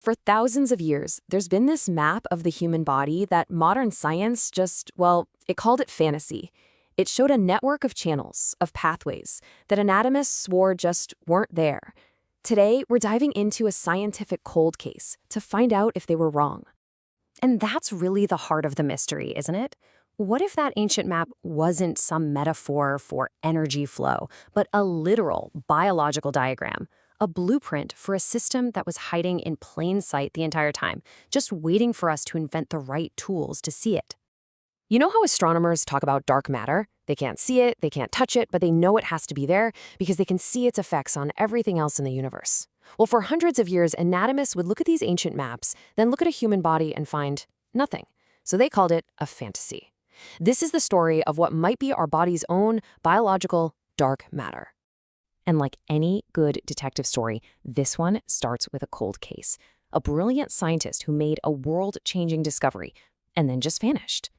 For thousands of years, there's been this map of the human body that modern science just, well, it called it fantasy. It showed a network of channels, of pathways, that anatomists swore just weren't there. Today, we're diving into a scientific cold case to find out if they were wrong. And that's really the heart of the mystery, isn't it? What if that ancient map wasn't some metaphor for energy flow, but a literal biological diagram, a blueprint for a system that was hiding in plain sight the entire time, just waiting for us to invent the right tools to see it? You know how astronomers talk about dark matter? They can't see it, they can't touch it, but they know it has to be there because they can see its effects on everything else in the universe. Well, for hundreds of years, anatomists would look at these ancient maps, then look at a human body and find nothing. So they called it a fantasy. This is the story of what might be our body's own biological dark matter. And like any good detective story, this one starts with a cold case. A brilliant scientist who made a world-changing discovery and then just vanished.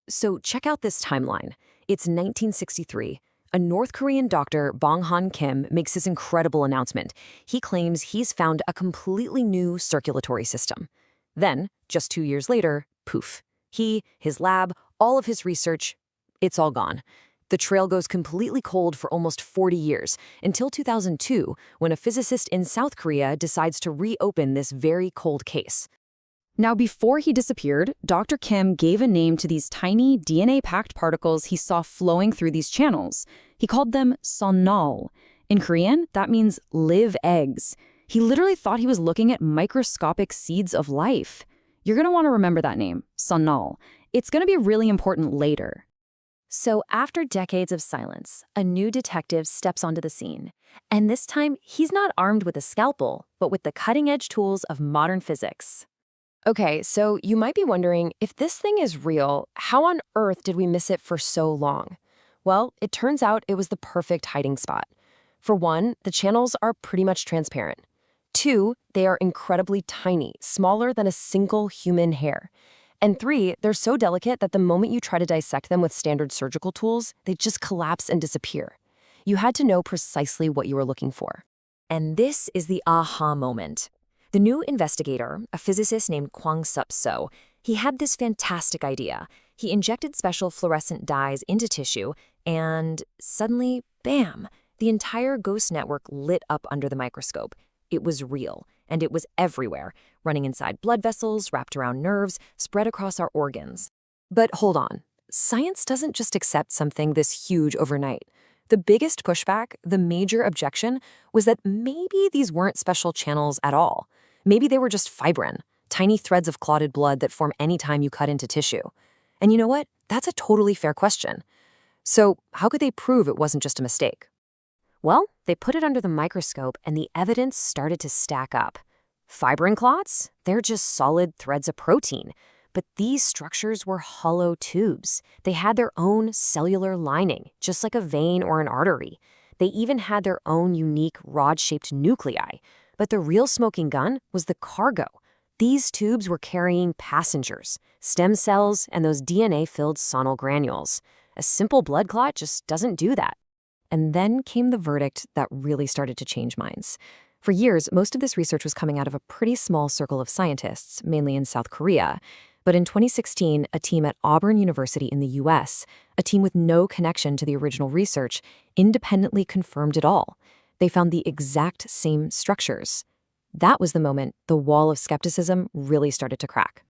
So check out this timeline. It's 1963. A North Korean doctor, Bonghan Kim, makes this incredible announcement. He claims he's found a completely new circulatory system. Then, just 2 years later, poof. He, his lab, all of his research, it's all gone. The trail goes completely cold for almost 40 years, until 2002, when a physicist in South Korea decides to reopen this very cold case. Now, before he disappeared, Dr. Kim gave a name to these tiny DNA-packed particles he saw flowing through these channels. He called them sonol. In Korean, that means live eggs. He literally thought he was looking at microscopic seeds of life. You're going to want to remember that name, sonol. It's going to be really important later. So after decades of silence, a new detective steps onto the scene. And this time, he's not armed with a scalpel, but with the cutting-edge tools of modern physics. Okay, so you might be wondering, if this thing is real, how on earth did we miss it for so long? Well, it turns out it was the perfect hiding spot. For one, the channels are pretty much transparent. Two, they are incredibly tiny, smaller than a single human hair. And three, they're so delicate that the moment you try to dissect them with standard surgical tools, they just collapse and disappear. You had to know precisely what you were looking for. And this is the aha moment. The new investigator, a physicist named Kwang-Sup Soh, he had this fantastic idea. He injected special fluorescent dyes into tissue, and suddenly, bam, the entire ghost network lit up under the microscope. It was real, and it was everywhere, running inside blood vessels, wrapped around nerves, spread across our organs. But hold on. Science doesn't just accept something this huge overnight. The biggest pushback, the major objection, was that maybe these weren't special channels at all. Maybe they were just fibrin, tiny threads of clotted blood that form anytime you cut into tissue. And you know what? That's a totally fair question. So how could they prove it wasn't just a mistake? Well, they put it under the microscope and the evidence started to stack up. Fibrin clots? They're just solid threads of protein. But these structures were hollow tubes. They had their own cellular lining, just like a vein or an artery. They even had their own unique rod-shaped nuclei. But the real smoking gun was the cargo. These tubes were carrying passengers, stem cells, and those DNA-filled sonal granules. A simple blood clot just doesn't do that. And then came the verdict that really started to change minds. For years, most of this research was coming out of a pretty small circle of scientists, mainly in South Korea. But in 2016, a team at Auburn University in the US, a team with no connection to the original research, independently confirmed it all. They found the exact same structures. That was the moment the wall of skepticism really started to crack.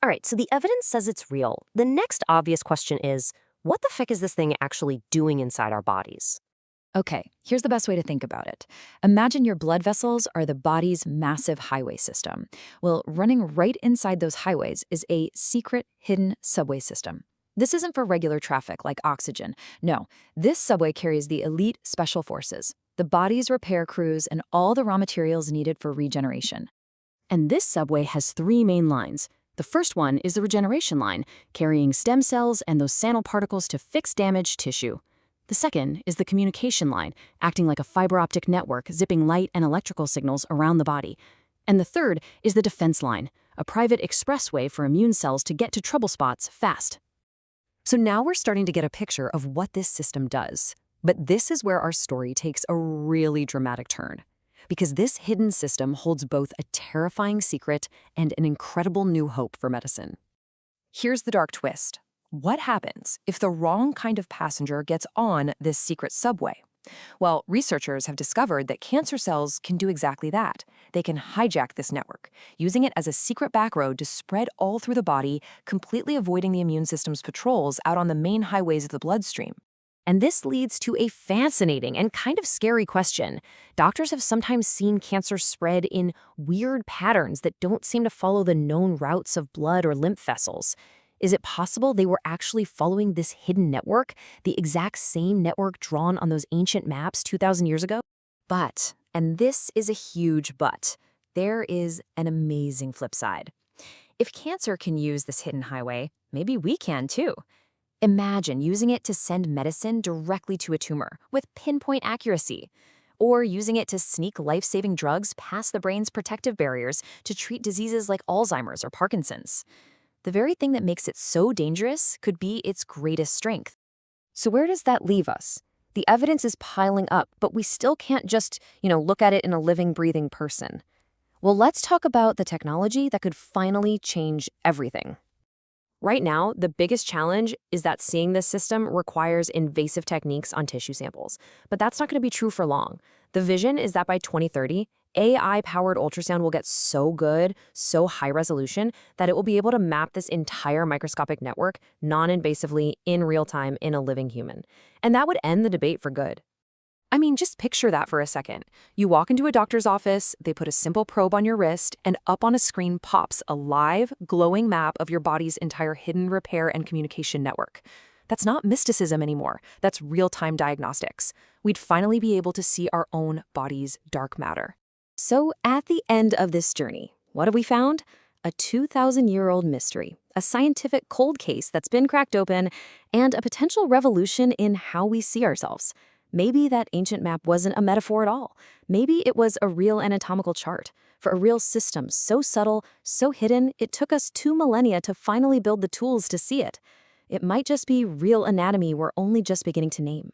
All right, so the evidence says it's real. The next obvious question is, what the heck is this thing actually doing inside our bodies? Okay, here's the best way to think about it. Imagine your blood vessels are the body's massive highway system. Well, running right inside those highways is a secret, hidden subway system. This isn't for regular traffic like oxygen. No, this subway carries the elite special forces, the body's repair crews, and all the raw materials needed for regeneration. And this subway has 3 main lines. The first one is the regeneration line, carrying stem cells and those nanoparticles to fix damaged tissue. The second is the communication line, acting like a fiber optic network, zipping light and electrical signals around the body. And the third is the defense line, a private expressway for immune cells to get to trouble spots fast. So now we're starting to get a picture of what this system does. But this is where our story takes a really dramatic turn. because this hidden system holds both a terrifying secret and an incredible new hope for medicine. Here's the dark twist. What happens if the wrong kind of passenger gets on this secret subway? Well, researchers have discovered that cancer cells can do exactly that. They can hijack this network, using it as a secret backroad to spread all through the body, completely avoiding the immune system's patrols out on the main highways of the bloodstream. And this leads to a fascinating and kind of scary question. Doctors have sometimes seen cancer spread in weird patterns that don't seem to follow the known routes of blood or lymph vessels. Is it possible they were actually following this hidden network, the exact same network drawn on those ancient maps 2,000 years ago? But, and this is a huge but, there is an amazing flip side. If cancer can use this hidden highway, maybe we can too. Imagine using it to send medicine directly to a tumor with pinpoint accuracy, or using it to sneak life-saving drugs past the brain's protective barriers to treat diseases like Alzheimer's or Parkinson's. The very thing that makes it so dangerous could be its greatest strength. So where does that leave us? The evidence is piling up, but we still can't just, look at it in a living, breathing person. Well, let's talk about the technology that could finally change everything. Right now, the biggest challenge is that seeing this system requires invasive techniques on tissue samples. But that's not going to be true for long. The vision is that by 2030, AI-powered ultrasound will get so good, so high resolution, that it will be able to map this entire microscopic network non-invasively in real time in a living human. And that would end the debate for good. I mean, just picture that for a second. You walk into a doctor's office, they put a simple probe on your wrist, and up on a screen pops a live, glowing map of your body's entire hidden repair and communication network. That's not mysticism anymore. That's real-time diagnostics. We'd finally be able to see our own body's dark matter. So at the end of this journey, what have we found? A 2,000-year-old mystery, a scientific cold case that's been cracked open, and a potential revolution in how we see ourselves. Maybe that ancient map wasn't a metaphor at all. Maybe it was a real anatomical chart for a real system so subtle, so hidden, it took us 2 millennia to finally build the tools to see it. It might just be real anatomy we're only just beginning to name.